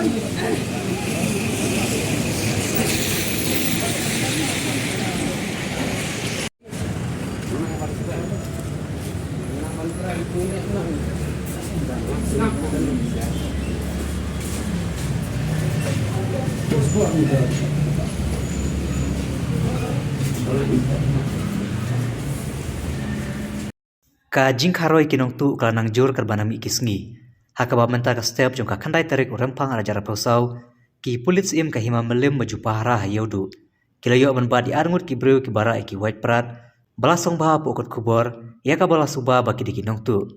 Ka jingkaroi kinong tu kalanang jur kerbanami kisngi. Hakaba menta ka step jong ka khandai tarik urempang ara jara pausau ki pulit im ka hima melim maju pahara hayaudu. Kilayo ban ba di arngut ki breu ki bara ki white prat balasong ba pokot kubor ya ka balasuba baki di kinong tu.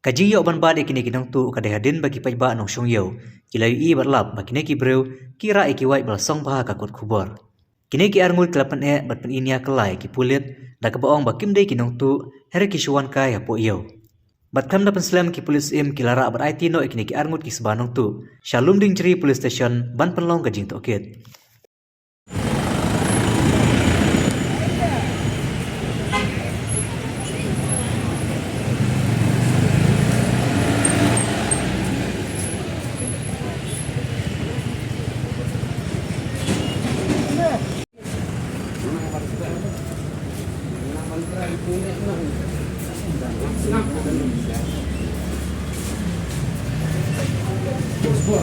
Ka jing yo ban ba di kini kinong tu ka dehadin bagi pajba nong shong yo. Kilayo i barlap baki ne ki breu kira ki white balasong ba ka kot kubor. Kini ki arngut kelapan batpen inia kelai ki pulit da ka baong bakim dei kinong tu here ki shuan kai hapo iyo. Batkam da penslam ki polis im ki lara abar IT no ikini ki arngut ki sebanong tu. Shalom ding jeri police station ban penlong ka jing tokit. Terus buat